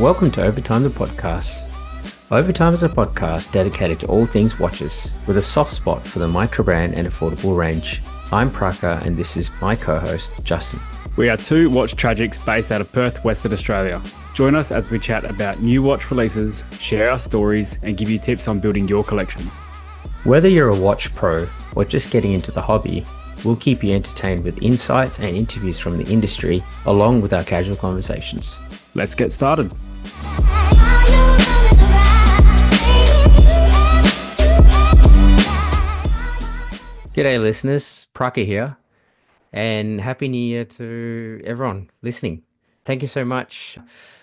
Welcome to Overtime the Podcast. Overtime is a podcast dedicated to all things watches, with a soft spot for the micro brand and affordable range. I'm Praka, and this is my co-host, Justin. We are two watch tragics based out of Perth, Western Australia. Join us as we chat about new watch releases, share our stories, and give you tips on building your collection. Whether you're a watch pro or just getting into the hobby, we'll keep you entertained with insights and interviews from the industry, along with our casual conversations. Let's get started. G'day listeners, Praka here, and Happy New Year to everyone listening. Thank you so much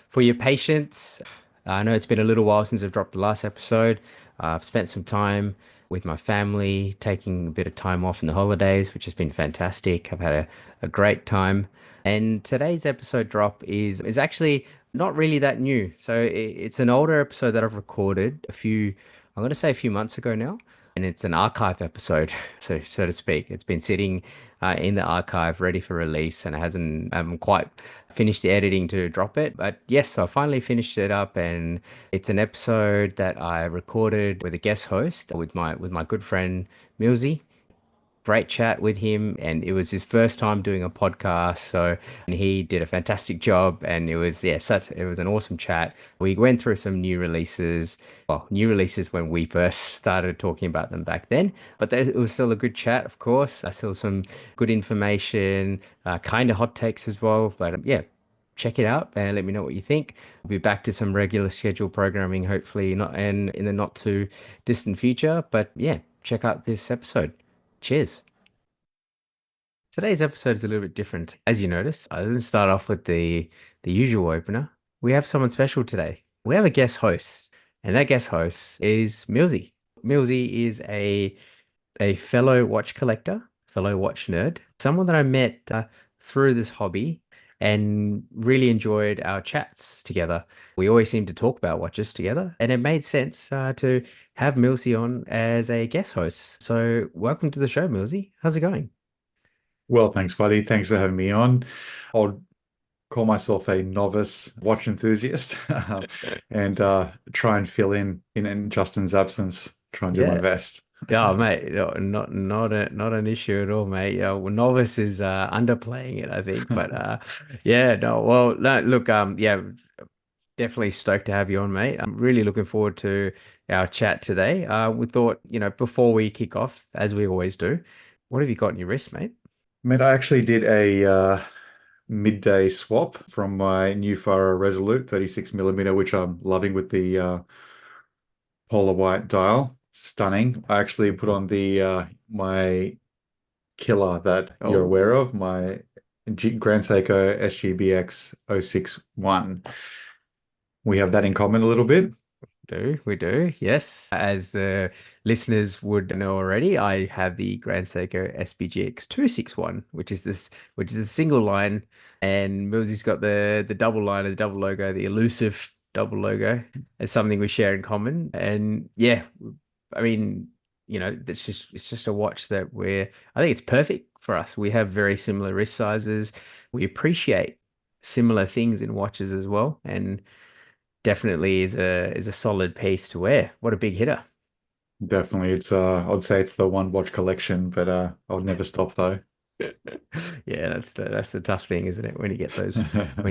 for your patience. I know it's been a little while since I've dropped the last episode. I've spent some time with my family, taking a bit of time off in the holidays, which has been fantastic. I've had a great time. And today's episode drop is actually not really that new. So it's an older episode that I've recorded I'm going to say a few months ago now. And it's an archive episode, so to speak. It's been sitting in the archive ready for release, and I haven't quite finished the editing to drop it. But yes, so I finally finished it up, and it's an episode that I recorded with a guest host, with my good friend Millzy. Great chat with him, and it was his first time doing a podcast, so and he did a fantastic job, and it was an awesome chat. We went through some new releases when we first started talking about them back then, but it was still a good chat, of course. Still some good information, kind of hot takes as well, but check it out and let me know what you think. We'll be back to some regular scheduled programming, hopefully not in the not too distant future, but yeah, check out this episode. Cheers. Today's episode is a little bit different. As you notice, I didn't start off with the usual opener. We have someone special today. We have a guest host, and that guest host is Millzy. Millzy is a fellow watch collector, fellow watch nerd, someone that I met through this hobby and really enjoyed our chats together. We always seem to talk about watches together, and it made sense to have Millzy on as a guest host. So welcome to the show, Millzy. How's it going? Well, thanks, buddy. Thanks for having me on. I'll call myself a novice watch enthusiast and try and fill in Justin's absence. Try and do my best. Oh, mate, no, not an issue at all, mate. Well, novice is underplaying it, I think. But look, definitely stoked to have you on, mate. I'm really looking forward to our chat today. We thought, before we kick off, as we always do, what have you got in your wrist, mate? Mate, I actually did a midday swap from my new Farer Resolute 36mm, which I'm loving, with the polar white dial. Stunning. I actually put on the my killer that you're aware of, my Grand Seiko SBGX061. We have that in common a little bit. We do, yes. As the listeners would know already, I have the Grand Seiko SBGX261, which is a single line, and Millzy's got the double line, the double logo, the elusive double logo. It's something we share in common, and yeah, I mean, it's just a watch that I think it's perfect for us. We have very similar wrist sizes. We appreciate similar things in watches as well, and definitely is a solid piece to wear. What a big hitter. Definitely. It's I'd say it's the one watch collection, but I'll never stop though. Yeah, that's the tough thing, isn't it? When you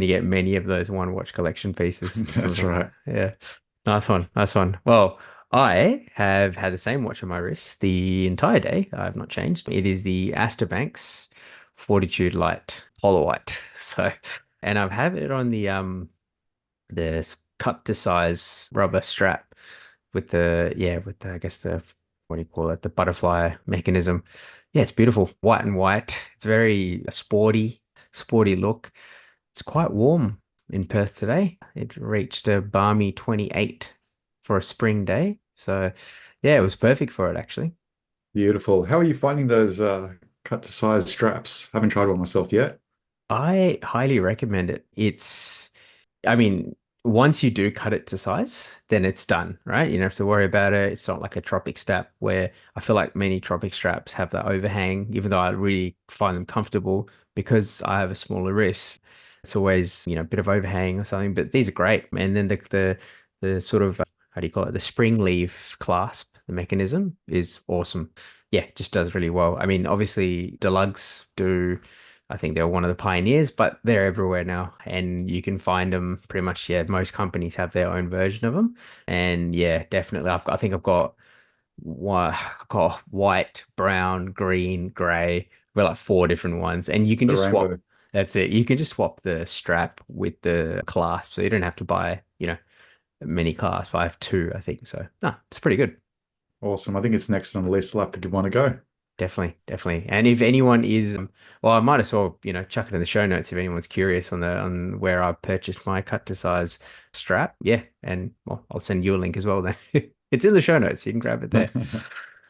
get many of those one watch collection pieces. That's right. Yeah. Nice one. Well, I have had the same watch on my wrist the entire day. I have not changed. It is the Astor Fortitude Lite Polo White. So, and I've had it on the cut to size rubber strap with I guess the, what do you call it? The butterfly mechanism. Yeah, it's beautiful. White and white. It's very sporty look. It's quite warm in Perth today. It reached a balmy 28 for a spring day. So yeah, it was perfect for it, actually. Beautiful. How are you finding those cut to size straps? I haven't tried one myself yet. I highly recommend it. Once you do cut it to size, then it's done, right? You don't have to worry about it. It's not like a Tropic strap, where I feel like many Tropic straps have that overhang, even though I really find them comfortable because I have a smaller wrist. It's always, a bit of overhang or something, but these are great. And then the sort of how do you call it? The spring leaf clasp, the mechanism is awesome. Yeah, just does really well. I mean, obviously, Deluxe do. I think they're one of the pioneers, but they're everywhere now, and you can find them pretty much. Yeah, most companies have their own version of them, and yeah, definitely. I think I've got white, brown, green, gray. We're like four different ones, and you can The just swap. rainbow. That's it. You can just swap the strap with the clasp, so you don't have to buy, many clasps. I have two, I think. So no, it's pretty good. Awesome. I think it's next on the list. I'll have to give one a go. Definitely, definitely. And if anyone is, well, I might as well, chuck it in the show notes if anyone's curious on where I purchased my cut to size strap. Yeah, and well, I'll send you a link as well then. It's in the show notes. You can grab it there.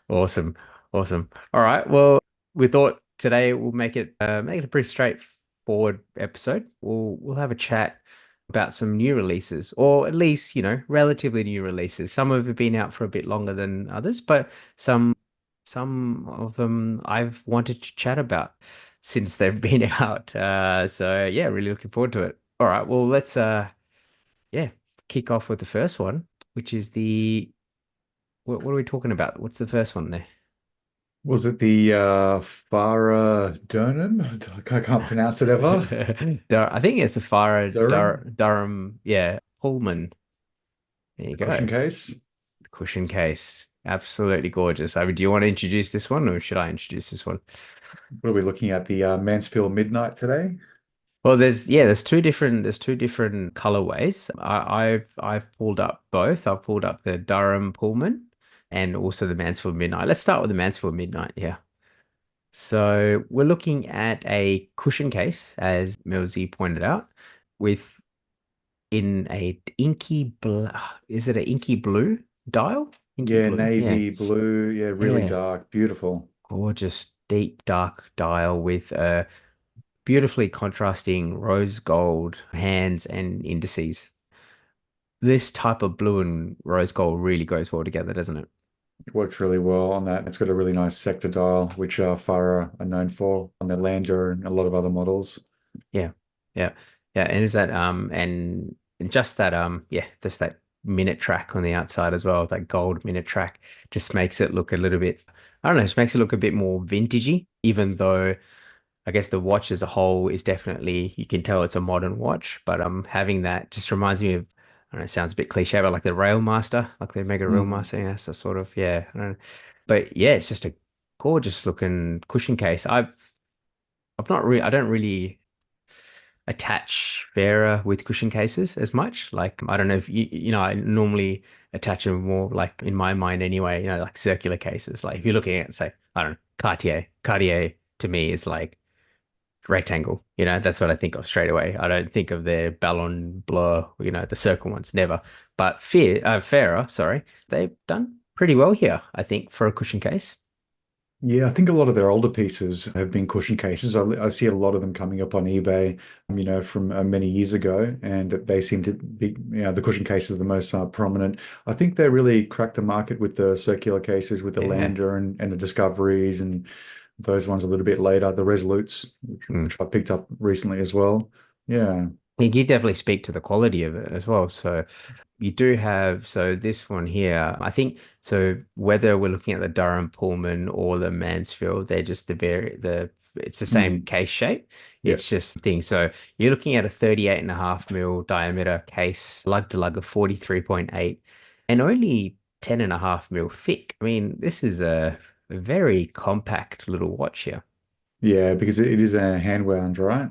Awesome. Awesome. All right. Well, we thought today we'll make it a pretty straightforward episode. We'll have a chat about some new releases, or at least, relatively new releases. Some have been out for a bit longer than others, but some of them I've wanted to chat about since they've been out. So yeah, really looking forward to it. All right. Well, let's yeah, kick off with the first one, which is what are we talking about? What's the first one there? Was it the Farer Durham? I can't pronounce it ever. I think it's a Farer Durham Durham, yeah, Pullman. There you cushion go. case. Cushion case. Absolutely gorgeous. I mean, do you want to introduce this one or should I introduce this one? What are we looking at? The Mansfield Midnight today? Well, there's two different colorways. I've pulled up both. I've pulled up the Durham Pullman and also the Mansfield Midnight. Let's start with the Mansfield Midnight. Yeah. So we're looking at a cushion case, as Millzy pointed out, with in a inky blue. Is it an inky blue dial? Inky Yeah, blue. Yeah. navy blue. Yeah, really Yeah. dark. Beautiful. Gorgeous, deep, dark dial with a beautifully contrasting rose gold hands and indices. This type of blue and rose gold really goes well together, doesn't it? It works really well on that. It's got a really nice sector dial, which Farah are known for on their Lander and a lot of other models. Yeah. Yeah. Yeah. And is that and just that yeah, just that minute track on the outside as well, that gold minute track just makes it look a little bit, I don't know, just makes it look a bit more vintagey, even though I guess the watch as a whole is definitely, you can tell it's a modern watch, but having that just reminds me of, I don't know, it sounds a bit cliche, but like the Railmaster, like the Mega Mm. Railmaster, yeah, so sort of, yeah, I don't know. But yeah, it's just a gorgeous looking cushion case. I don't really attach Farer with cushion cases as much. Like, I don't know if I normally attach them more like in my mind anyway, like circular cases. Like if you're looking at, say, I don't know, Cartier. Cartier to me is like rectangle. That's what I think of straight away. I don't think of the Ballon Bleu, the circle ones, never. But Farer, sorry, they've done pretty well here, I think, for a cushion case. Yeah, I think a lot of their older pieces have been cushion cases. I see a lot of them coming up on eBay, from many years ago, and they seem to be, the cushion cases are the most prominent. I think they really cracked the market with the circular cases, with the Yeah. Lander and the Discoveries, and those ones a little bit later, the Resolutes, Mm. which I picked up recently as well. Yeah. You definitely speak to the quality of it as well. So you do have, so this one here, I think, so whether we're looking at the Durham Pullman or the Mansfield, they're just it's the same Mm. case shape. Yeah. It's just thing. So you're looking at a 38.5 mil diameter case, lug to lug of 43.8 and only 10.5 mil thick. I mean, this is a very compact little watch here. Yeah, because it is a hand wound, right?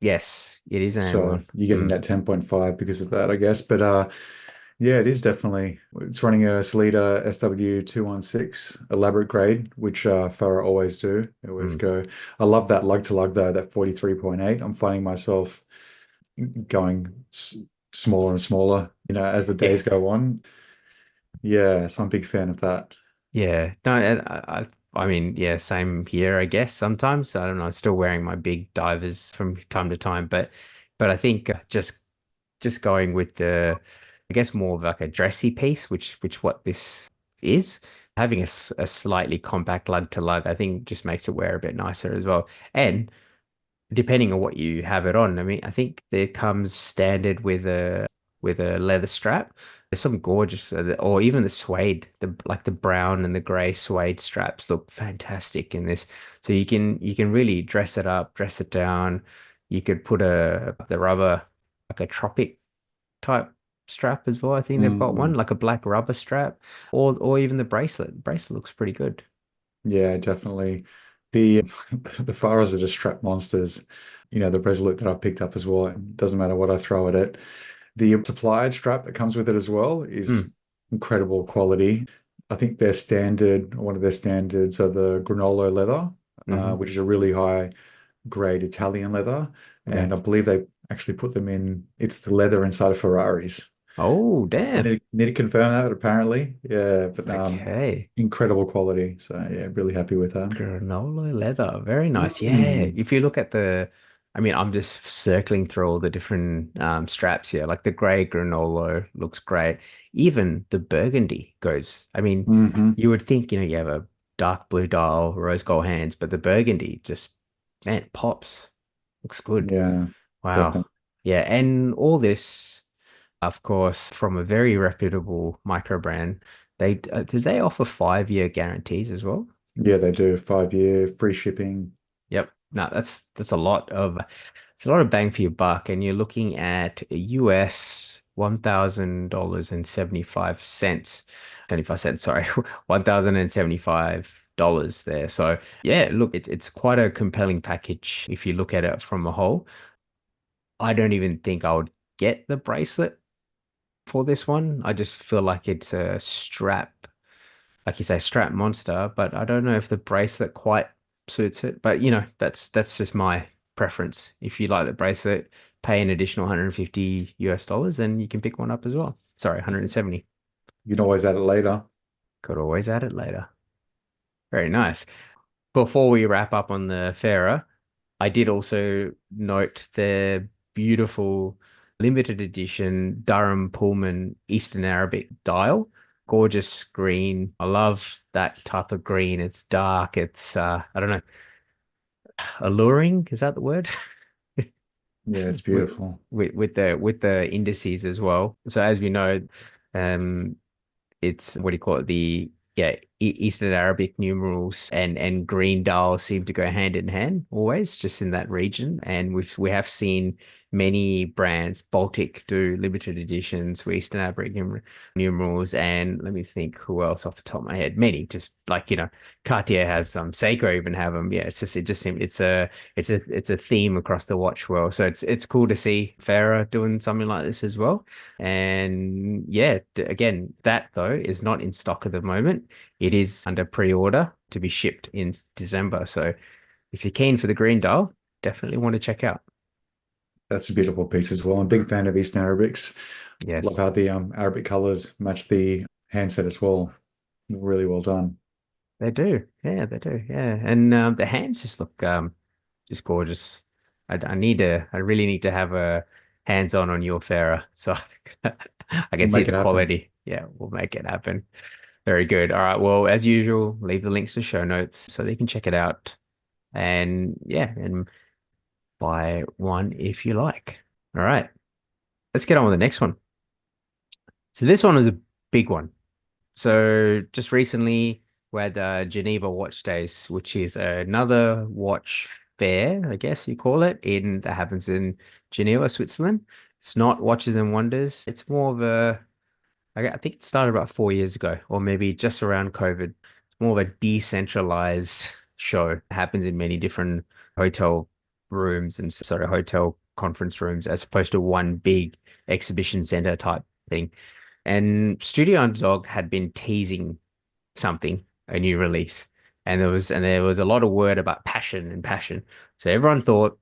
Yes, it is an So one. you're getting Mm, that 10.5 because of that, I guess. But yeah, it is definitely. It's running a Salida SW216 elaborate grade, which Farah always do. They always mm. go. I love that lug to lug though, that 43.8. I'm finding myself going smaller and smaller, as the Yeah. days go on. Yeah, so I'm a big fan of that. Yeah, no, and I mean, yeah, same here, I guess. Sometimes I don't know. I'm still wearing my big divers from time to time, but I think just going with I guess more of like a dressy piece, which what this is, having a slightly compact lug to lug, I think just makes it wear a bit nicer as well. And depending on what you have it on. I mean, I think it comes standard with a leather strap. There's some gorgeous, or even the suede, the like the brown and the gray suede straps look fantastic in this. So you can really dress it up, dress it down. You could put the rubber like a tropic type strap as well. I think they've got one Mm, like a black rubber strap, or even the bracelet. The bracelet looks pretty good. yeah, definitely. The the Farahs are just strap monsters. The Resolute that I picked up as well. It doesn't matter what I throw at it. The supplied strap that comes with it as well is Mm, incredible quality. I think their standard, one of their standards are the Granolo leather, hmm. which is a really high grade Italian leather. Okay. And I believe they actually put them in, it's the leather inside of Ferraris. Oh, I damn. need to confirm that apparently. Yeah, but Okay. incredible quality. So yeah, really happy with that. Granola leather. Very nice. Yeah. Mm. If you look at I mean, I'm just circling through all the different straps here. Like the gray granola looks great. Even the burgundy goes. I mean, Hmm. you would think, you have a dark blue dial, rose gold hands, but the burgundy just, man, pops. Looks good. Yeah, Wow. definitely. Yeah. And all this, of course, from a very reputable micro brand. Did they offer 5-year guarantees as well? Yeah, they do 5 year free shipping. Yep. No, that's a lot of it's a lot of bang for your buck, and you're looking at US $1,000 and 75 cents. 75 cents, sorry. $1,075 there. So yeah, look, it's quite a compelling package if you look at it from a whole. I don't even think I would get the bracelet for this one. I just feel like it's a strap, like you say, strap monster, but I don't know if the bracelet quite suits it. But that's just my preference. If you like the bracelet, pay an additional 150 US dollars and you can pick one up as well. Sorry, 170. You can always add it later. Could always add it later. Very nice. Before we wrap up on the Farer, I did also note the beautiful limited edition Durham Pullman Eastern Arabic dial. Gorgeous green. I love that type of green. It's dark. It's I don't know, alluring. Is that the word? Yeah, it's With beautiful. with the indices as well. So as we know, um, it's what do you call it? The Eastern Arabic numerals and green dials seem to go hand in hand always, just in that region. And we have seen many brands, Baltic do limited editions with Eastern Arabic numerals, and let me think who else off the top of my head. Many, just like Cartier has some, Seiko even have them. Yeah, it just seems it's a theme across the watch world. So it's cool to see Farah doing something like this as well. And yeah, again, that though is not in stock at the moment. It is under pre-order to be shipped in December. So if you're keen for the green dial, definitely want to check out. That's a beautiful piece as well. I'm a big fan of Eastern Arabics. Love Yes, how the Arabic colors match the handset as well. Really well done. they do. Yeah, they do. Yeah, and the hands just look just gorgeous. I really need to have a hands-on on your Farah so I can We'll see make the it happen. quality. Yeah, we'll make it happen. Very good. All right. Well, as usual, leave the links to show notes so they can check it out. And yeah, and buy one if you like. All right. Let's get on with the next one. So this one was a big one. So just recently we had Geneva Watch Days, which is another watch fair, I guess you call it, in that happens in Geneva, Switzerland. It's not Watches and Wonders. It's more of I think it started about 4 years ago, or maybe just around COVID. It's more of a decentralized show. It happens in many different hotel rooms and sort of hotel conference rooms, as opposed to one big exhibition center type thing. And Studio Underdog had been teasing something, a new release, and there was a lot of word about passion and passion. So everyone thought,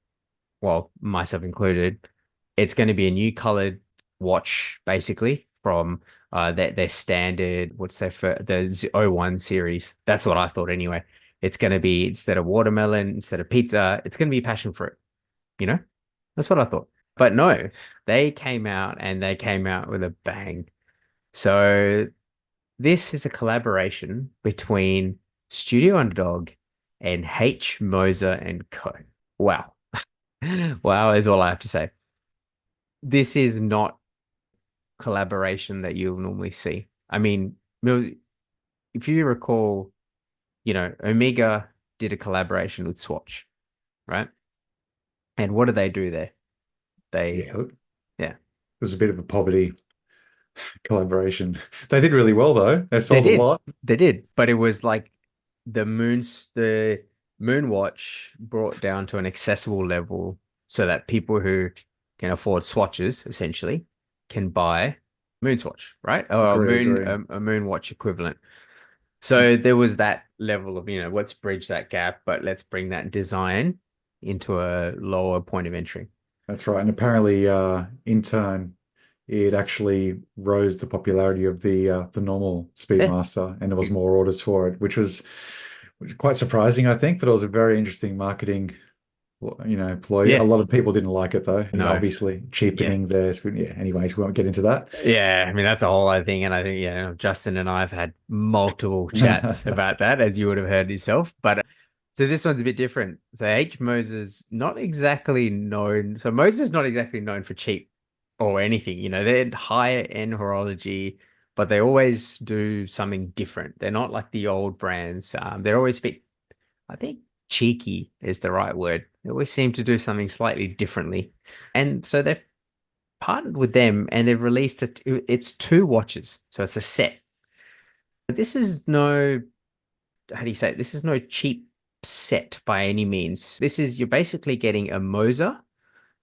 well, myself included, it's going to be a new colored watch, basically, from their standard, what's their the '01 series. That's what I thought anyway. It's going to be, instead of watermelon, instead of pizza, it's going to be passion fruit, you know? That's what I thought. But no, they came out with a bang. So this is a collaboration between Studio Underdog and H. Moser and Co. Wow. Wow, is all I have to say. This is not collaboration that you'll normally see. I mean, if you recall, Omega did a collaboration with Swatch, right? And what did they do there? They, Yeah, it yeah, was a bit of a poverty collaboration. They did really well though. They they sold a did. lot. They did. But it was like the moon watch brought down to an accessible level so that people who can afford swatches essentially can buy moon swatch, right? Or Agree. a moon watch equivalent. So there was that level of, let's bridge that gap, but let's bring that design into a lower point of entry. That's right. And apparently, in turn, it actually rose the popularity of the normal Yeah. Speedmaster, and there was more orders for it, which was quite surprising, I think. But it was a very interesting marketing, ploy. A Yeah. lot of people didn't like it though. No. Obviously Yeah. cheapening their screen. Yeah. Anyways, we won't get into that. Yeah, I mean that's a whole other thing, and I think Justin and I have had multiple chats about that, as you would have heard yourself. But so this one's a bit different. So H Moser's not exactly known. So Moser's not exactly known for cheap or anything. They're higher end horology, but they always do something different. They're not like the old brands. They're always a bit, I think, cheeky is the right word. They always seem to do something slightly differently, and so they're partnered with them and they've released it's two watches. So it's a set. But this is no, how do you say it? This is no cheap set by any means. You're basically getting a Moser,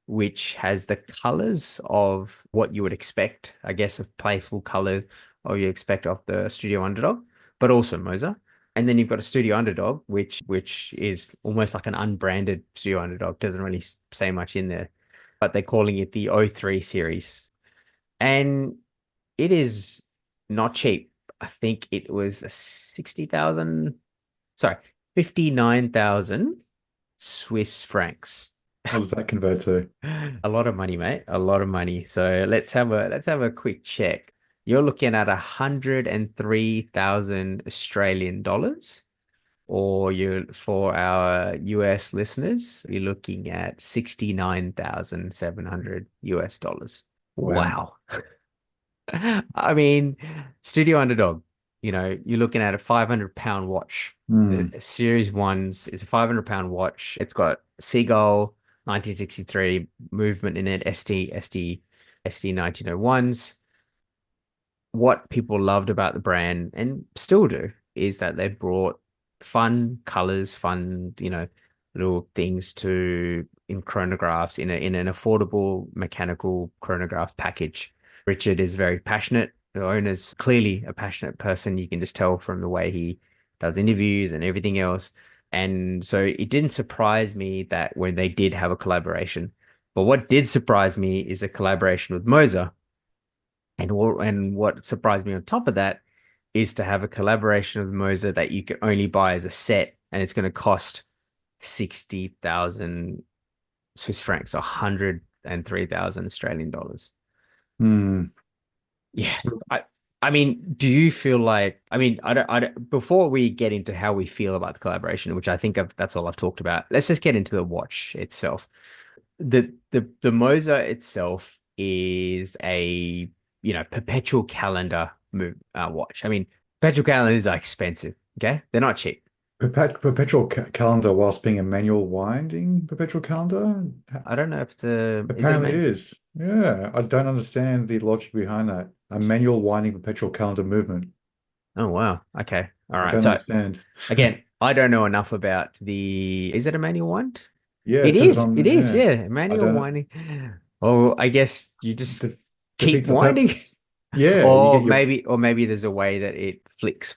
which has the colors of what you would expect, I guess, of playful color or you expect of the Studio Underdog, but also Moser. And then you've got a Studio Underdog, which is almost like an unbranded Studio Underdog, doesn't really say much in there, but they're calling it the O3 series. And it is not cheap. I think it was 60,000, sorry, 59,000 Swiss francs. What does that convert to? A lot of money, mate. A lot of money. So let's have a quick check. You're looking at 103,000 Australian dollars, or you for our US listeners, you're looking at 69,700 US dollars. Wow. Wow. I mean, Studio Underdog, you're looking at a 500-pound watch. The Hmm. Series Ones is a 500-pound watch. It's got Seagull 1963 movement in it, SD 1901s. What people loved about the brand and still do is that they brought fun colors, fun, little things to in chronographs in an affordable mechanical chronograph package. Richard is very passionate. The owner's clearly a passionate person. You can just tell from the way he does interviews and everything else. And so it didn't surprise me that when they did have a collaboration. But what did surprise me is a collaboration with Moser. And what surprised me on top of that is to have a collaboration with Moser that you can only buy as a set, and it's going to cost 60,000 Swiss francs, 103,000 Australian dollars. Hmm. Yeah. I mean, do you feel like, before we get into how we feel about the collaboration, which I think that's all I've talked about, let's just get into the watch itself. The Moser itself is a perpetual calendar watch. I mean, perpetual calendars are expensive. Okay, they're not cheap. Perpetual ca calendar whilst being a manual winding perpetual calendar? I don't know if it's a is it a Apparently it man. is. Yeah, I don't understand the logic behind that. A manual winding perpetual calendar movement. Oh wow. Okay. All I right. don't So understand. again, I don't know enough about the. Is it a manual wind? Yeah, it It says is. on, It is. yeah. Yeah, I manual don't winding. Oh, I guess you just def keep defeats the winding. purpose. Yeah, you Or get your maybe there's a way that it flicks.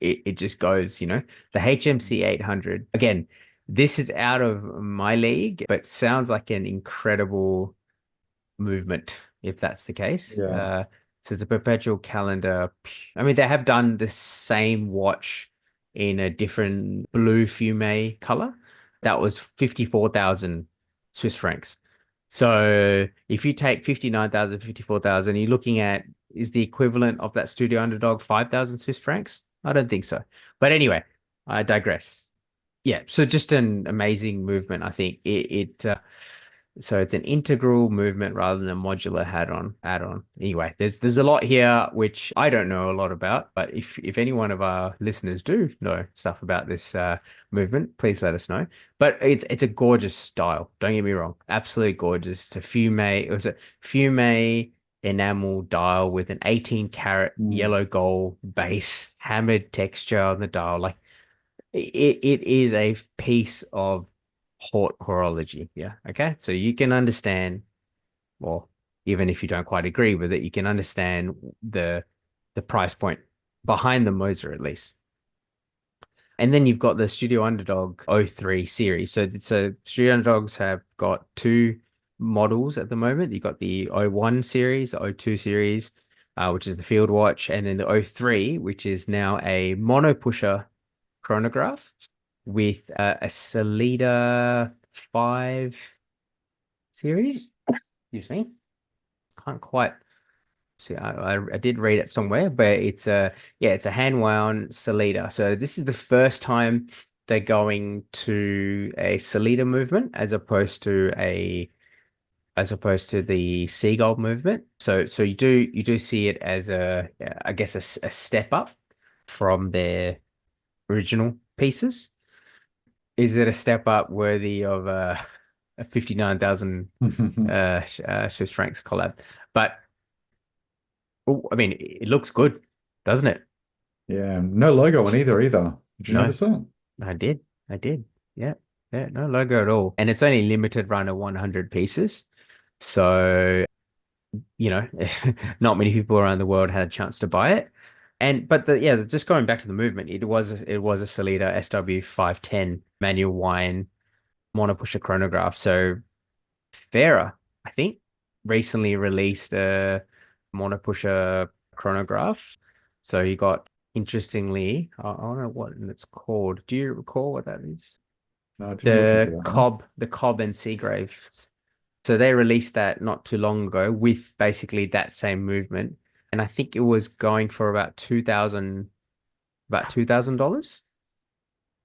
It just goes, The HMC 800. Again, this is out of my league, but sounds like an incredible movement if that's the case. yeah. So it's a perpetual calendar. I mean, they have done the same watch in a different blue fume color. That was 54,000 Swiss francs. So if you take 59,000, 54,000, you're looking at is the equivalent of that Studio Underdog 5,000 Swiss francs? I don't think so. But anyway, I digress. Yeah, so just an amazing movement. I think so it's an integral movement rather than a modular add-on. Anyway, there's a lot here which I don't know a lot about, but if any one of our listeners do know stuff about this movement, please let us know. But it's a gorgeous style. Don't get me wrong, absolutely gorgeous. It's a fume. It was a fume enamel dial with an 18 karat Mm. yellow gold base, hammered texture on the dial. Like it is a piece of horology. Yeah. Okay. So you can understand, well, even if you don't quite agree with it, you can understand the the price point behind the Moser at least. And then you've got the Studio Underdog '03 series. So Studio Underdogs have got two models at the moment. You've got the '01 series, the '02 series, which is the field watch, and then the '03, which is now a mono pusher chronograph with a Salida 5 series. Excuse me. Can't quite see. I did read it somewhere, but it's a yeah, it's a hand wound Salida. So this is the first time they're going to a Salida movement as opposed to the seagull movement. So you do see it as I guess a step up from their original pieces. Is it a step up worthy of a 59,000 Swiss francs collab? But oh, I mean, it looks good, doesn't it? Yeah, no logo on either. Did you No, notice that? I did. I did. Yeah. Yeah, no logo at all. And it's only limited run of 100 pieces. So, you know, not many people around the world had a chance to buy it. But just going back to the movement, it was a Salida SW510 manual wine monopusher chronograph. So Farer, I think, recently released a monopusher chronograph. So you got, interestingly, I don't know what it's called. Do you recall what that is? No, I didn't look into The that one. Cobb and Seagrave. So they released that not too long ago with basically that same movement. And I think it was going for about $2,000.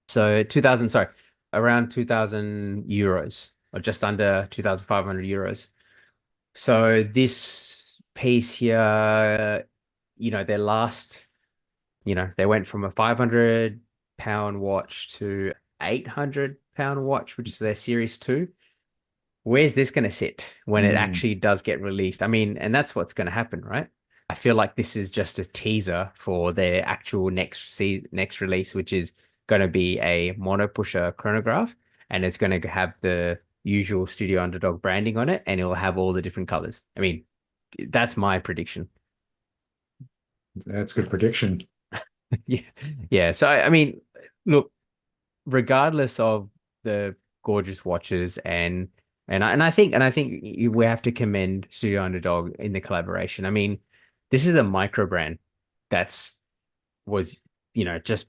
So 2000, sorry, around 2000 euros or just under 2,500 euros. So this piece here, their last, they went from a 500 pound watch to 800 pound watch, which is their series two. Where's this going to sit when it Mm, actually does get released? I mean, and that's what's going to happen, right? I feel like this is just a teaser for their actual next release, which is going to be a mono pusher chronograph, and it's going to have the usual Studio Underdog branding on it, and it'll have all the different colors. I mean, that's my prediction. that's a good prediction. Yeah, yeah. So I mean, look, regardless of the gorgeous watches and I think we have to commend Studio Underdog in the collaboration. I mean, this is a micro brand that's was just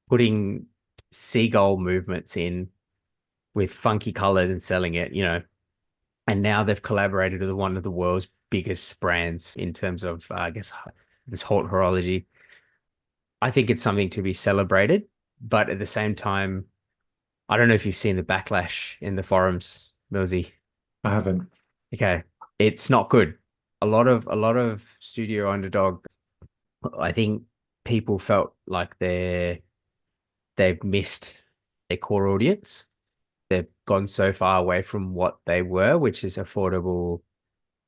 putting seagull movements in with funky colors and selling it, and now they've collaborated with one of the world's biggest brands in terms of I guess this whole horology. I think it's something to be celebrated, but at the same time, I don't know if you've seen the backlash in the forums, Millzy. I haven't. Okay, it's not good. A lot of Studio Underdog, I think people felt like they've missed their core audience. They've gone so far away from what they were, which is affordable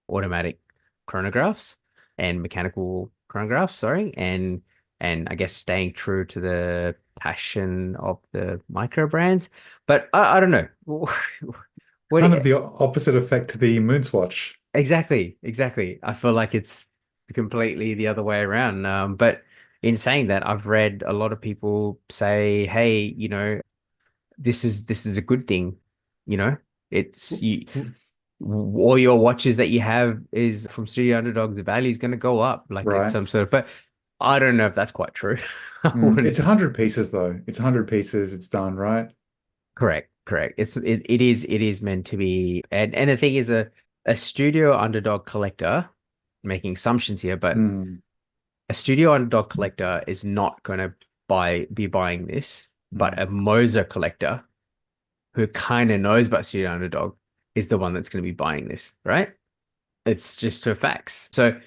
automatic chronographs and mechanical chronographs, sorry, and I guess staying true to the passion of the micro brands. But I don't know. What Kind of the opposite effect to the Moonswatch. exactly. I feel like it's completely the other way around. But in saying that, I've read a lot of people say, "Hey, this is a good thing. You know, it's you all your watches that you have is from Studio Underdog's value is going to go up. Like it's Right. some sort of, but I don't know if that's quite true. I wouldn't. It's 100 pieces though. It's 100 pieces. It's done, right? Correct. It is meant to be, and the thing is a Studio Underdog collector, making assumptions here, but Mm, a Studio Underdog collector is not going to be buying this but Mm. a Moser collector who kind of knows about Studio Underdog is the one that's going to be buying this, right? It's just for facts. So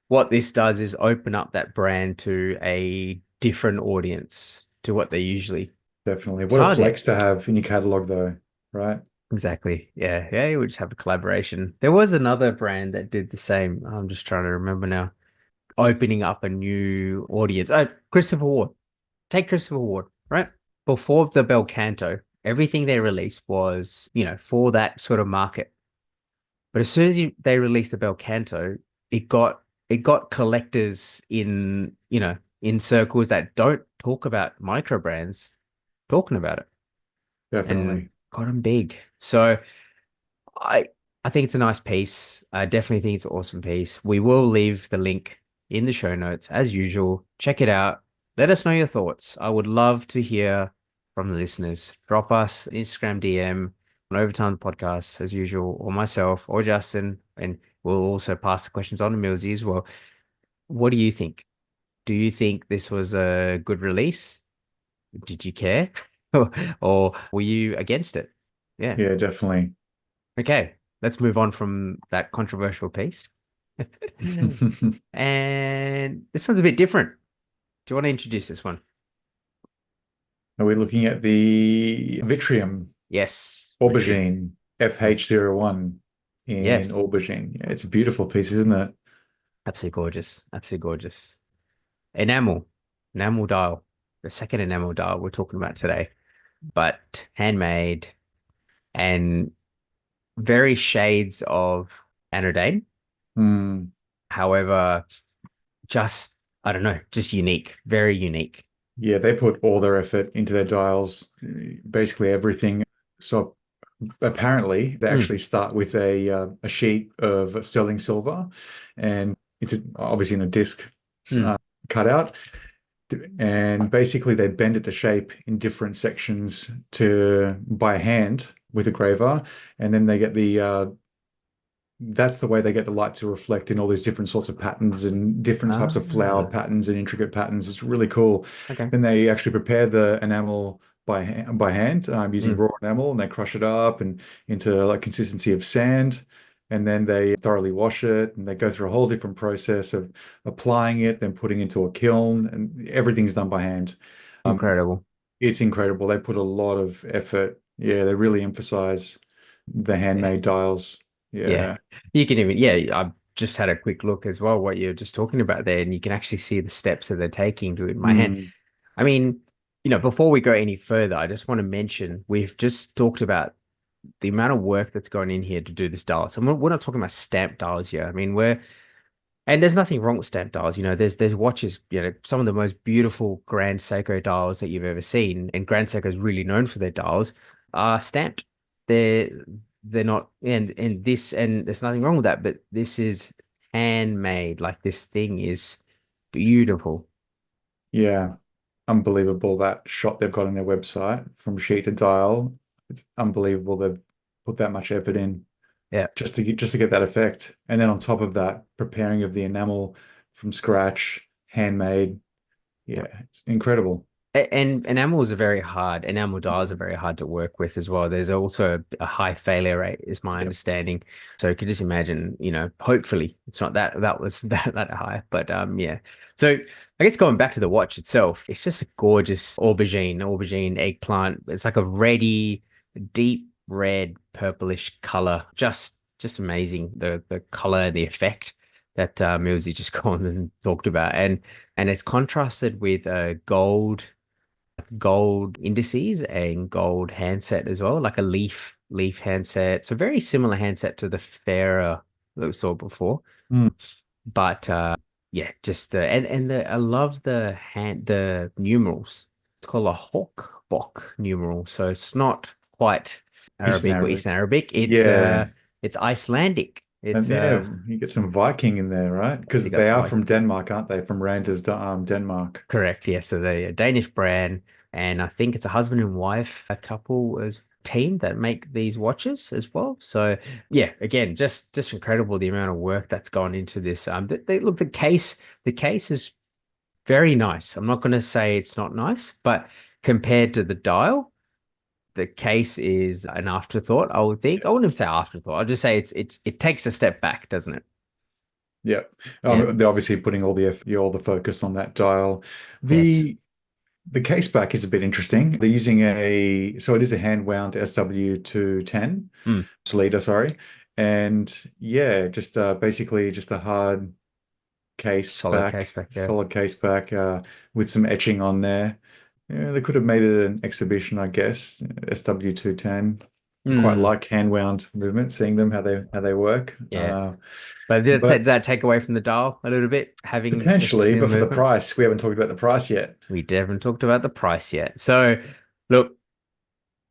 what this does is open up that brand to a different audience to what they usually Definitely. What a target. flex to have in your catalog, though, right? Exactly. Yeah. Yeah. We just have a collaboration. There was another brand that did the same. I'm just trying to remember now. Opening up a new audience. Oh, Christopher Ward. Take Christopher Ward, right? Before the Belcanto, everything they released was, for that sort of market. But as soon as they released the Belcanto, it got it got collectors in circles that don't talk about micro brands talking about it and Definitely. got them big. So I I think it's a nice piece. I definitely think it's an awesome piece. We will leave the link in the show notes as usual. Check it out. Let us know your thoughts. I would love to hear from the listeners. Drop us an Instagram DM on Overtime Podcast as usual, or myself or Justin, and we'll also pass the questions on to Millzy as well. What do you think? Do you think this was a good release? Did you care? Or were you against it? Yeah. Yeah, definitely. Okay, let's move on from that controversial piece. And this one's a bit different. Do you want to introduce this one? Are we looking at the Vitreum Yes, Vitreum. Aubergine FH01 in Yes, Aubergine? Yeah, it's a beautiful piece, isn't it? absolutely gorgeous. Absolutely gorgeous. Enamel, enamel dial, the second enamel dial we're talking about today, but handmade and very shades of anodyne. Mm. However, just, I don't know, just unique, very unique. Yeah, they put all their effort into their dials, basically everything. So apparently, they Mm, actually start with a sheet of sterling silver, and it's obviously in a disc mm. uh, cutout. And basically, they bend it to shape in different sections to by hand with a graver, and then they get the that's the way they get the light to reflect in all these different sorts of patterns and different types of flower Ah, patterns and intricate patterns. It's really cool. okay. Then they actually prepare the enamel by hand using Mm, raw enamel, and they crush it up and into like consistency of sand. And then they thoroughly wash it, and they go through a whole different process of applying it, then putting it into a kiln, and everything's done by hand. Um, incredible. it's incredible. They put a lot of effort. Yeah, they really emphasize the Yeah. handmade dials. Yeah. Yeah. You can even, yeah, I've just had a quick look as well, what you're just talking about there, and you can actually see the steps that they're taking to it in my hand. Mm. I mean, before we go any further, I just want to mention we've just talked about the amount of work that's going in here to do this dial. So we're not talking about stamp dials here. I mean, and there's nothing wrong with stamp dials. There's watches, some of the most beautiful Grand Seiko dials that you've ever seen, and Grand Seiko is really known for their dials, are stamped. They're they're not, and there's nothing wrong with that, but this is handmade. Like this thing is beautiful. Yeah, unbelievable that shot they've got on their website from sheet to dial. It's unbelievable they've put that much effort in Yeah. just to get that effect. And then on top of that, preparing of the enamel from scratch, handmade. Yeah, it's incredible. And enamel dials are very hard to work with as well. There's also a high failure rate, is my Yep. understanding. So you could just imagine, hopefully it's not that was that high, but yeah. So I guess going back to the watch itself, it's just a gorgeous aubergine eggplant. It's like a reddy, deep red, purplish color. Just amazing. The color, the effect that Millsy just gone and talked about, and it's contrasted with gold indices and gold handset as well, like a leaf handset. So very similar handset to the Farer that we saw before. Mm. But yeah, just I love the numerals. It's called a Hawk numeral. So it's not quite Eastern Arabic or Arabic. Eastern Arabic. Yeah. It's Icelandic. And yeah, you get some Viking in there, right? You Because got they some are like from Denmark, aren't they? From Randers, Denmark. correct, yes. So they're a Danish brand, and I think it's a husband and wife, a couple as team that make these watches as well. So yeah, again, just incredible the amount of work that's gone into this. Look, the case is very nice. I'm not going to say it's not nice, but compared to the dial, the case is an afterthought, I would think. I wouldn't say afterthought. I'll just say it takes a step back, doesn't it? Yeah. Yeah. They're obviously putting all the focus on that dial. Yes. The case back is a bit interesting. They're using so it is a hand wound SW210 Mm. Salida, sorry. And yeah, just basically just a hard Solid case back, yeah. solid case back with some etching on there. Yeah, they could have made it an exhibition, I guess. SW210. Quite Mm. like hand wound movements, seeing them how they work. Yeah. But But does that take away from the dial a little bit, having potentially, especially the but for the movement? price, we haven't talked about the price yet. We haven't talked about the price yet. So, look,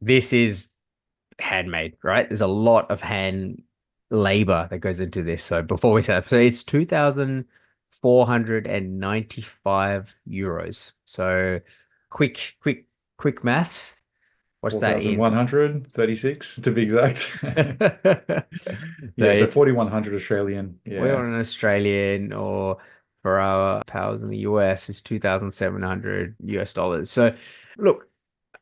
this is handmade, right? There's a lot of hand labor that goes into this. So before we set up, so it's 2,495 euros. So quick, quick, quick maths. What's that in? 4,136 to be exact. So Yeah, so it's 4,100 Australian. we're Yeah. on an Australian or for our pals in the US is 2,700 US dollars. So look,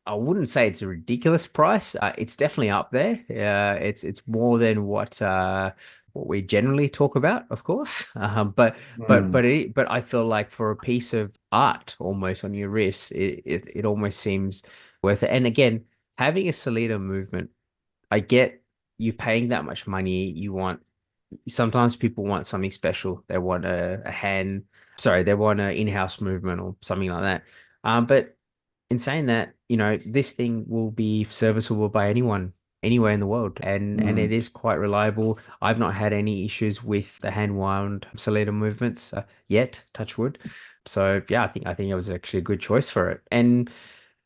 I wouldn't say it's a ridiculous price. It's definitely up there. It's more than what we generally talk about, of course. Hmm. But I feel like for a piece of art almost on your wrist, it almost seems worth it. And again, having a Solida movement, I get you paying that much money. You want sometimes people want something special. They want a hand, sorry, they want an in-house movement or something like that. But in saying that, this thing will be serviceable by anyone anywhere in the world, and it Hmm. is quite reliable. I've not had any issues with the hand wound Salida movements yet, touch wood. So yeah, I think it was actually a good choice for it. And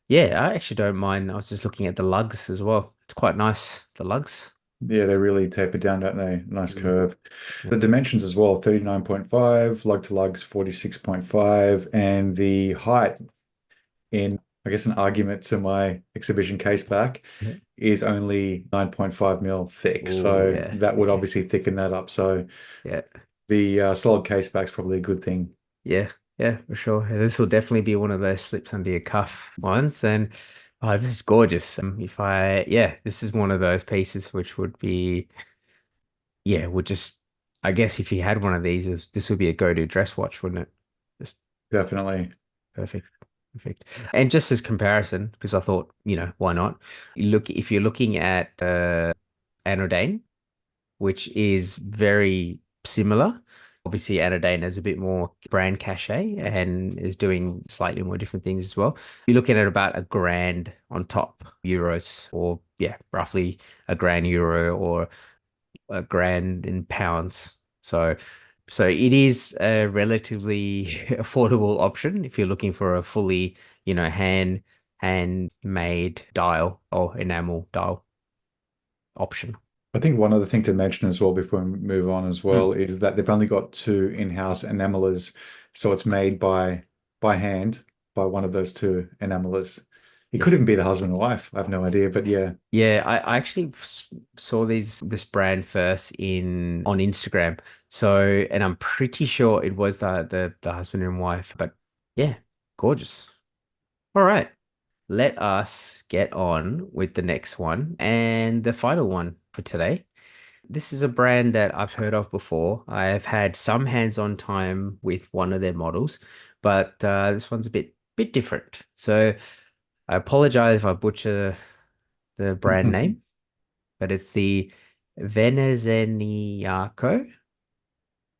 yeah, I actually don't mind. I was just looking at the lugs as well. It's quite nice, the lugs. Yeah, they really taper down, don't they? Nice Mm. curve. Yeah. The dimensions as well, 39.5, lug to lugs 46.5, and the height in, I guess, an argument to my exhibition case back Yeah. is only 9.5 mil thick. Oh So yeah. that would Okay. obviously thicken that up. So Yeah. the solid case back's probably a good thing. Yeah, yeah, for sure. Yeah, this will definitely be one of those slips under your cuff ones. And oh, this is gorgeous. Yeah, this is one of those pieces which would be, yeah, would just, I guess if you had one of these, this would be a go-to dress watch, wouldn't it? Just Definitely. perfect. Perfect. And just as comparison, because I thought, why not? If you're looking at Anodyne, which is very similar. Obviously, Anodyne has a bit more brand cachet and is doing slightly more different things as well. You're looking at about a grand on top euros, or yeah, roughly a grand euro or a grand in pounds. So it is a relatively affordable option if you're looking for a fully, handmade dial or enamel dial option. I think one other thing to mention as well before we move on as Mm, well is that they've only got two in-house enamelers, so it's made by hand by one of those two enamelers. It yeah. could even be the husband and wife. I have no idea, but yeah, Yeah, I actually saw this brand first in on Instagram. So, and I'm pretty sure it was the husband and wife. But yeah, gorgeous. All right, let us get on with the next one and the final one for today. This is a brand that I've heard of before. I've had some hands-on time with one of their models, but this one's a bit different. So I apologize if I butcher the brand name, but it's the Venezianico.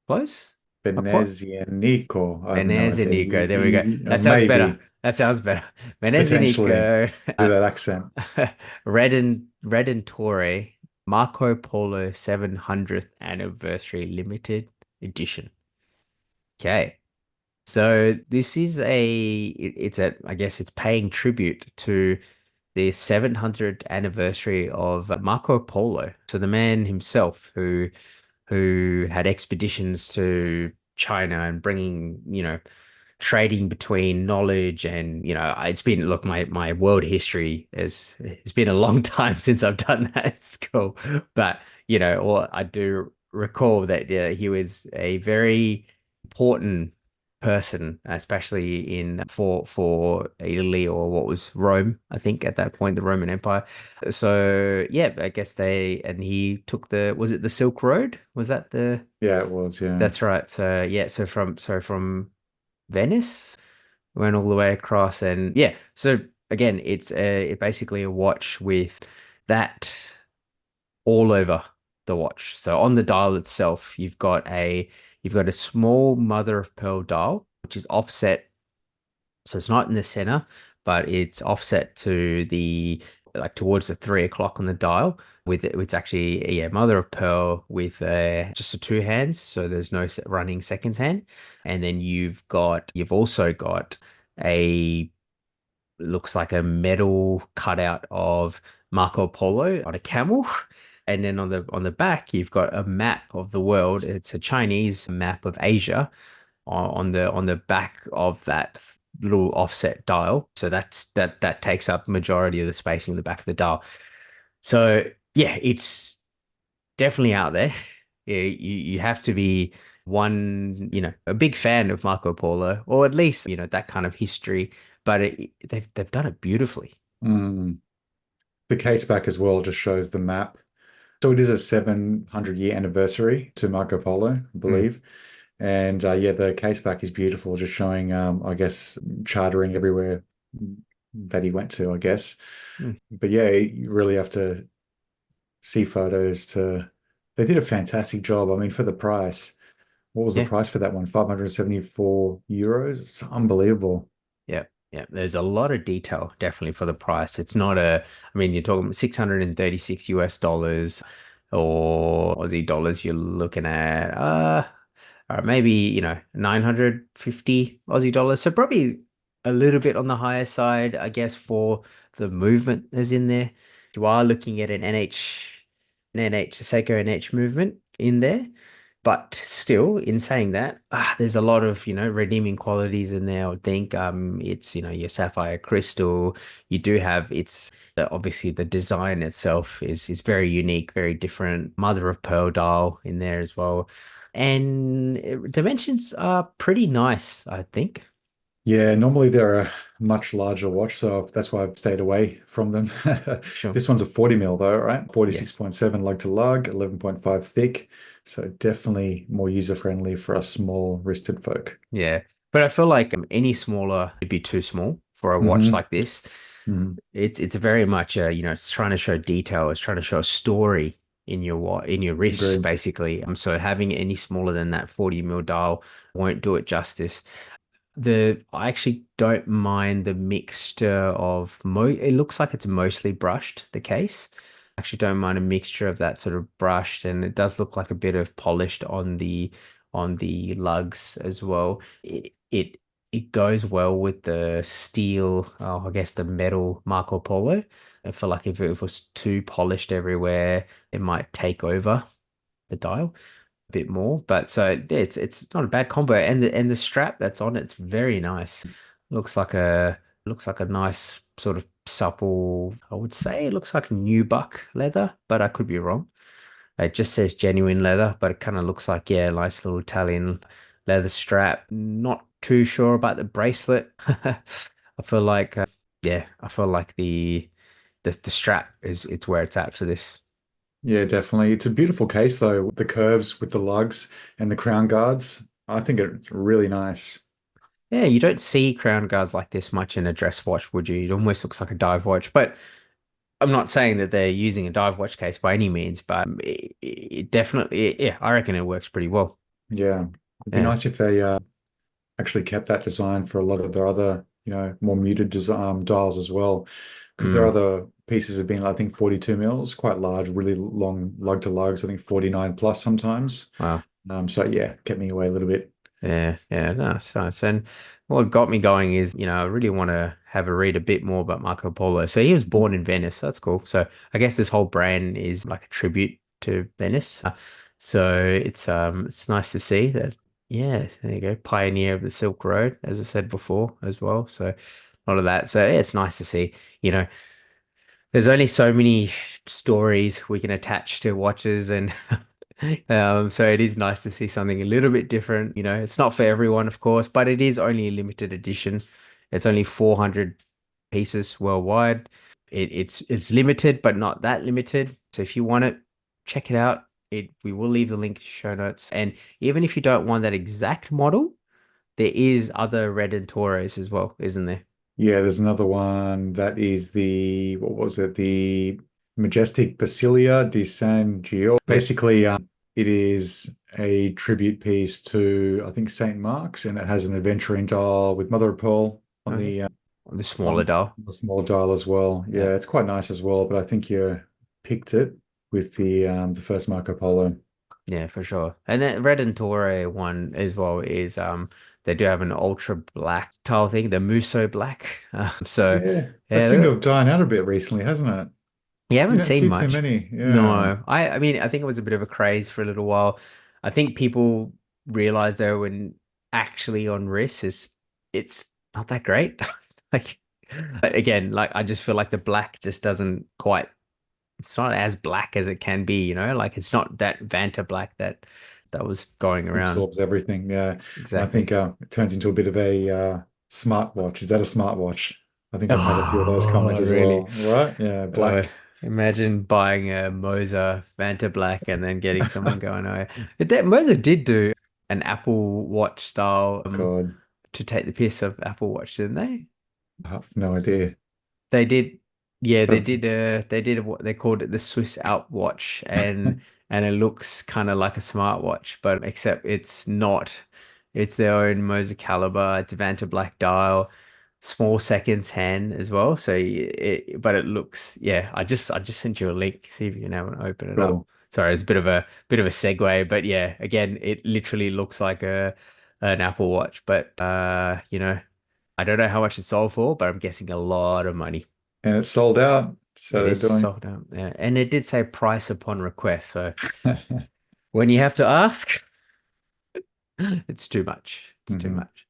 Close? Not quite. Venezianico. I have no idea. Venezianico. There we go. That sounds better. Maybe That sounds better. potentially Venezianico. do that accent. Redentore Marco Polo 700th anniversary limited edition. Okay. So this is it's I guess it's paying tribute to the 700th anniversary of Marco Polo. So the man himself who had expeditions to China and bringing, trading between knowledge and, it's been, look, my world history is it's been a long time since I've done that at school, but or I do recall that he was a very important person, especially in for Italy or what was Rome, I think at that point, the Roman Empire. So yeah, I guess he took was it the Silk Road? Was that the Yeah, it was. Yeah. That's right. So yeah, so from Venice went all the way across, and yeah. So again, basically a watch with that all over the watch. So on the dial itself, you've got a small mother of pearl dial, which is offset. So it's not in the center, but it's offset to the like towards the 3 o'clock on the dial. With it, it's actually mother of pearl with just a two hands, so there's no running seconds hand. And then you've also got a looks like a metal cutout of Marco Polo on a camel. And then on the back, you've got a map of the world. It's a Chinese map of Asia on the back of that little offset dial. So that takes up majority of the spacing in the back of the dial. So yeah, it's definitely out there. Yeah, you have to be a big fan of Marco Polo, or at least, that kind of history. But they've done it beautifully. Mm. The case back as well just shows the map. So it is a 700-year anniversary to Marco Polo, I Mm, believe. And yeah, the case back is beautiful, just showing, I guess, chartering everywhere that he went to, I guess. mm. But yeah, you really have to see photos to. They did a fantastic job. I mean, for the price, what was the Yeah. price for that one? 574 euros. It's unbelievable. Yeah, yeah. There's a lot of detail definitely for the price. It's not I mean, you're talking 636 US dollars or Aussie dollars. You're looking at maybe 950 Aussie dollars. So probably a little bit on the higher side, I guess, for the movement that's in there. You are looking at an NH Seiko NH movement in there. But still, in saying that, there's a lot of, redeeming qualities in there. I would think it's, your sapphire crystal. You do have obviously the design itself is very unique, very different. Mother of pearl dial in there as well. And dimensions are pretty nice, I think. Yeah, normally they're a much larger watch, so that's why I've stayed away from them. Sure. This one's a 40 mil though, right? Yes. 46.7 lug to lug, 11.5 thick. So definitely more user-friendly for us small wristed folk. Yeah. But I feel like any smaller would be too small for a watch Hmm. like this. Hmm. It's very much it's trying to show detail, it's trying to show a story in your wrist, Agreed. basically. So having it any smaller than that 40 mil dial won't do it justice. I actually don't mind the mixture of it looks like it's mostly brushed, the case. I actually don't mind a mixture of that sort of brushed, and it does look like a bit of polished on the lugs as well. It goes well with the steel, I guess the metal Marco Polo. I feel like if it was too polished everywhere, it might take over the dial bit more. But so yeah, it's not a bad combo, and the strap that's on it's very nice. Looks like a nice sort of supple. I would say it looks like nubuck leather, but I could be wrong. It just says genuine leather, but it kind of looks like, yeah, nice little Italian leather strap. Not too sure about the bracelet. I feel like the strap it's where it's at for this. Yeah, definitely. It's a beautiful case though. The curves with the lugs and the crown guards. I think it's really nice. Yeah, you don't see crown guards like this much in a dress watch, would you? It almost looks like a dive watch. But I'm not saying that they're using a dive watch case by any means, but it definitely, yeah, I reckon it works pretty well. Yeah. It'd be Yeah. nice if they actually kept that design for a lot of their other, more muted design, dials as well. Because their Mm, other pieces have been, I think, 42 mils, quite large, really long lug to lugs, I think 49 plus sometimes. wow. So yeah, kept me away a little bit. Yeah, yeah, nice, nice. And what got me going is, I really want to have a read a bit more about Marco Polo. So he was born in Venice. That's cool. So I guess this whole brand is like a tribute to Venice. So it's nice to see that. Yeah, there you go. Pioneer of the Silk Road, as I said before, as well. So a lot of that. So yeah, it's nice to see. You know, there's only so many stories we can attach to watches, and So it is nice to see something a little bit different. You know, it's not for everyone, of course, but it is only a limited edition. It's only 400 pieces worldwide. It's limited, but not that limited. So if you want it, check it out. We will leave the link to show notes. And even if you don't want that exact model, there is other Redentores as well, isn't there? Yeah, there's another one that is what was it? The Majestic Basilia di San Gio. Yes. Basically, it is a tribute piece to, I think, St. Mark's, and it has an adventuring dial with mother of pearl on Okay. the On the smaller on dial. the small dial as well. Yeah. Yeah, it's quite nice as well, but I think you picked it with the first Marco Polo. Yeah, for sure. And then Redentore one as well is they do have an ultra black tile thing, the Muso black. So Yeah, that yeah, seemed to have died out a bit recently, hasn't it? you You haven't don't seen see too much. many. Yeah, No, I mean I think it was a bit of a craze for a little while. I think people realized though when actually on wrist is it's not that great. Like but again, like I just feel like the black just doesn't quite it's not as black as it can be, you know? Like it's not that Vanta black that was going around. absorbs everything. Yeah, and I think Exactly. it turns into a bit of a smartwatch. Is that a smartwatch? I think I've had a few of those Oh, comments as really? well. Right? Yeah, Uh, black. Imagine buying a Moser Vanta Black and then getting someone going, oh, yeah. That Moser did do an Apple Watch style God, to take the piss of Apple Watch, didn't they? I have no idea. They did, yeah, That's they did what they called it the Swiss Alp watch, and it looks kind of like a smartwatch, but except it's not. It's their own Moser caliber. It's Vanta Black dial, small seconds hand as well. So but it looks, yeah. I just sent you a link. See if you can have an open it up. cool. Sorry, it's a bit of a segue, but yeah, again, it literally looks like a an Apple Watch, but you know. I don't know how much it sold for, but I'm guessing a lot of money. And it's sold out, so It they're is doing. sold out. Yeah. And it did say price upon request. So when you have to ask, it's too much. It's too Mhm. much.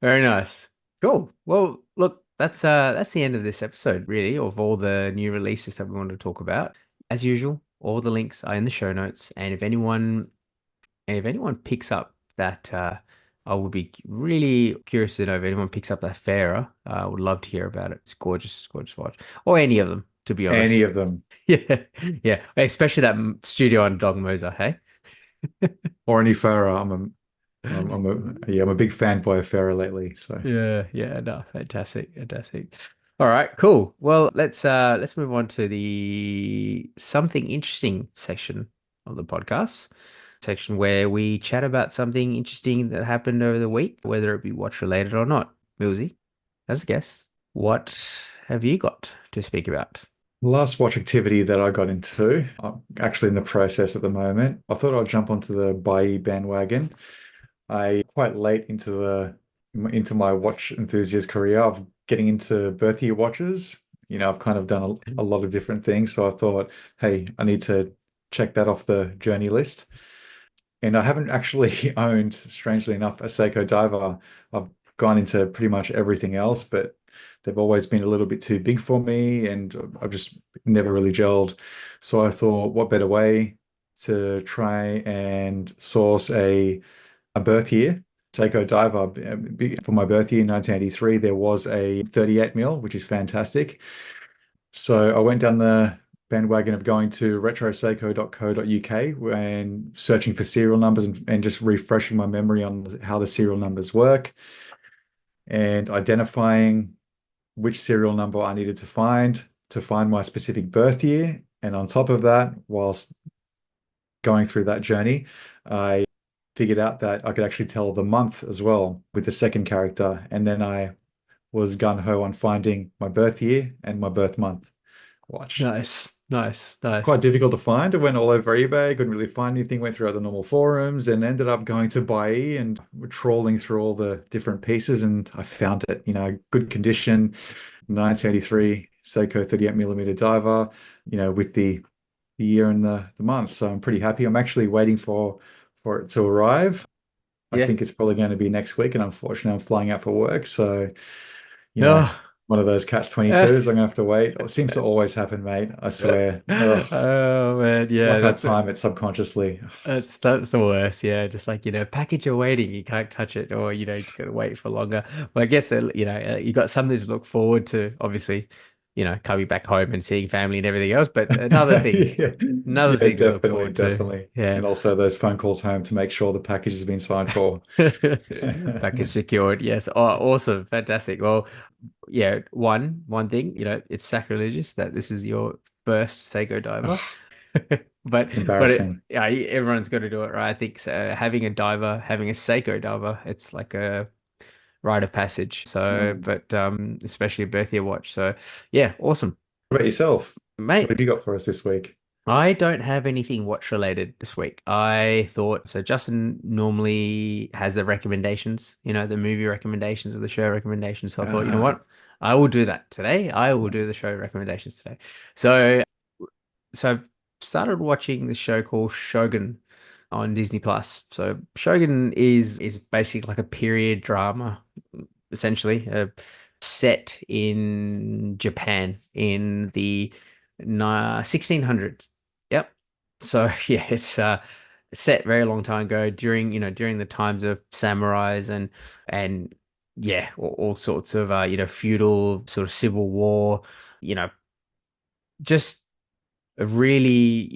Very nice. Cool. Well, look, that's the end of this episode, really, of all the new releases that we wanted to talk about. As usual, all the links are in the show notes. And if anyone picks up that, I would be really curious to know if anyone picks up that Farer. I would love to hear about it. It's gorgeous, gorgeous watch, or any of them, to be Any honest. of them, Yeah, yeah, especially that studio on Dog Moser. Hey, or any Farah. Yeah, I'm a big fanboy of Farah lately. So yeah, yeah, no, fantastic, fantastic. All right, cool. Well, let's move on to the something interesting section of the podcast. Section where we chat about something interesting that happened over the week, whether it be watch related or not. Millzy, as a guest, what have you got to speak about? last watch activity that I got into, I'm actually in the process at the moment. I thought I'd jump onto the Bai bandwagon. I quite late into my watch enthusiast career of getting into birth year watches. I've kind of done a lot of different things, so I thought, hey, I need to check that off the journey list. And I haven't actually owned, strangely enough, a Seiko diver. I've gone into pretty much everything else, but they've always been a little bit too big for me, and I've just never really gelled. So I thought, what better way to try and source a birth year? Seiko diver. For my birth year in 1983, there was a 38 mil, which is fantastic. So I went down the bandwagon of going to retroseiko.co.uk and searching for serial numbers and just refreshing my memory on how the serial numbers work and identifying which serial number I needed to find my specific birth year. And on top of that, whilst going through that journey, I figured out that I could actually tell the month as well with the second character. And then I was gun ho on finding my birth year and my birth month watch. Nice, nice, It's nice. quite difficult to find. I went all over eBay, couldn't really find anything, went through the normal forums and ended up going to Bai and trawling through all the different pieces and I found it, good condition, 1983 Seiko 38 millimeter diver, with the year and the month. So I'm pretty happy. I'm actually waiting for it to arrive. I Yeah. think it's probably going to be next week, and unfortunately I'm flying out for work. So, you know, Oh. one of those catch-22s. I'm gonna have to wait. It seems to always happen, mate. I swear. Ugh. Oh man, yeah, Like I time it subconsciously. that's the worst. Yeah, just like package you're waiting, you can't touch it, or you just gotta wait for longer. Well, I guess you got something to look forward to. Obviously, coming back home and seeing family and everything else. But Yeah, another yeah, thing to look definitely, forward to. definitely. Yeah. And also those phone calls home to make sure the package has been signed for. Package secured. Yes. Oh, awesome. Fantastic. Well, yeah, one thing, it's sacrilegious that this is your first Seiko diver. Ugh, But embarrassing. yeah, everyone's got to do it, right? I think so, having a Seiko diver, it's like a rite of passage. So, Mm. but especially a birthday watch. So, yeah, awesome, What about yourself? What have mate. you got for us this week? I don't have anything watch related this week. I thought so. Justin normally has the recommendations, the movie recommendations or the show recommendations. So I thought, you know Ah, what? I will do that today. I will do the nice. show recommendations today. So, so I've started watching this show called Shogun on Disney Plus. So Shogun is basically like a period drama, essentially, set in Japan in the 1600s. Yep. So yeah, it's set very long time ago during the times of samurais and yeah, all sorts of feudal sort of civil war, you know, just a really,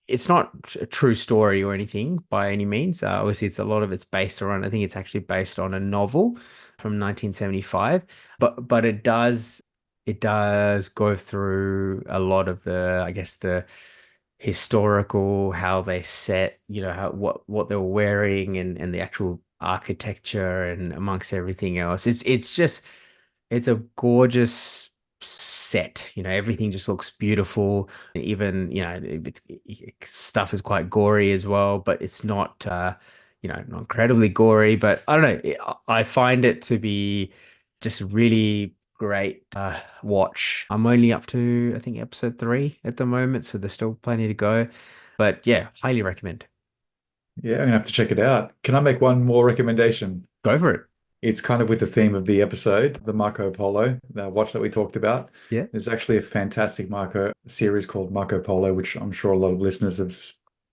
it's not a true story or anything by any means. Obviously, it's based around, I think it's actually based on a novel from 1975, but it does go through a lot of I guess the historical, how they set, how what they were wearing and the actual architecture and amongst everything else. It's a gorgeous set. Everything just looks beautiful. Even, stuff is quite gory as well, but it's not incredibly gory. But I don't know. I find it to be just really great watch. I'm only up to, I think, episode 3 at the moment, so there's still plenty to go. But yeah, highly recommend. Yeah, I'm gonna have to check it out. Can I make one more recommendation? Go for it. It's kind of with the theme of the episode, the Marco Polo, the watch that we talked about. Yeah. There's actually a fantastic Marco series called Marco Polo, which I'm sure a lot of listeners have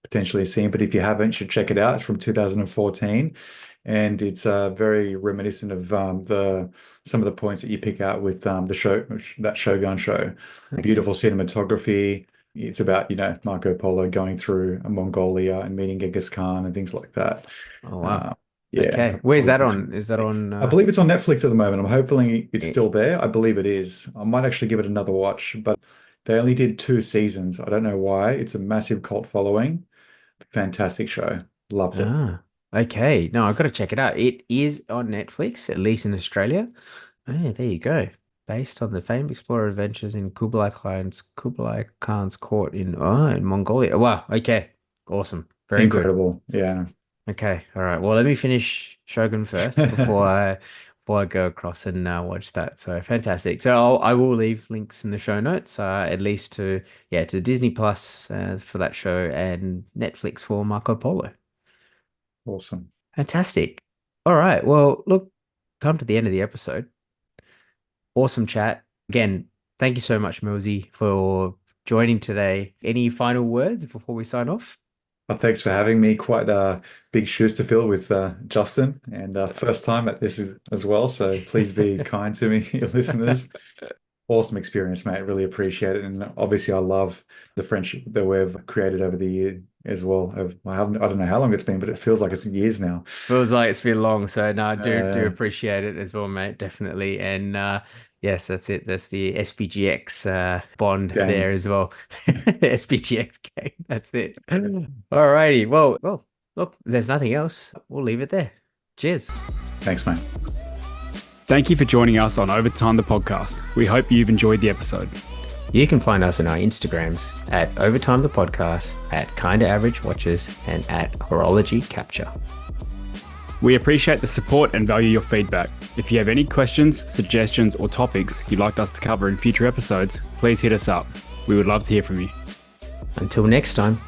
potentially seen, but if you haven't, you should check it out. It's from 2014, and it's very reminiscent of the some of the points that you pick out with the show that Shogun show. Okay. Beautiful cinematography. It's about, Marco Polo going through Mongolia and meeting Genghis Khan and things like that. Oh wow. Uh, yeah, Okay. Where's probably that on? Is that on I believe it's on Netflix at the moment. I'm hoping it's eh, still there. I believe it is. I might actually give it another watch, but they only did 2 seasons. I don't know why. It's a massive cult following. Fantastic show. Loved it. okay. No, I've got to check it out. It is on Netflix, at least in Australia. Oh, there you go. Based on the famed explorer adventures in Kublai Khan's court in Mongolia. Wow. Okay. Awesome. Very good. Incredible. Yeah. Okay. All right. Well, let me finish Shogun first before I go across and watch that. So fantastic. So I will leave links in the show notes, at least to Disney Plus for that show and Netflix for Marco Polo. Awesome. Fantastic. All right. Well, look, come to the end of the episode. Awesome chat. Again, thank you so much, Millzy, for joining today. Any final words before we sign off? Well, thanks for having me. Quite big shoes to fill with Justin, and first time at this as well. So please be kind to me, your listeners. Awesome experience, mate. Really appreciate it. And obviously, I love the friendship that we've created over the year as well. I don't know how long it's been, but it feels like it's years now. Feels like it's been long, so no, I do Uh, appreciate it as well, mate. Definitely, and yes, that's it. That's the SBGX bond there Gang. as well. SBGX gang. That's it. Alrighty. Well, look, if there's nothing else. We'll leave it there. Cheers. Thanks, mate. Thank you for joining us on Overtime the podcast. We hope you've enjoyed the episode. You can find us on our Instagrams at Overtime the Podcast, at Kinda Average Watches, and at Horology Capture. We appreciate the support and value your feedback. If you have any questions, suggestions, or topics you'd like us to cover in future episodes, please hit us up. We would love to hear from you. Until next time.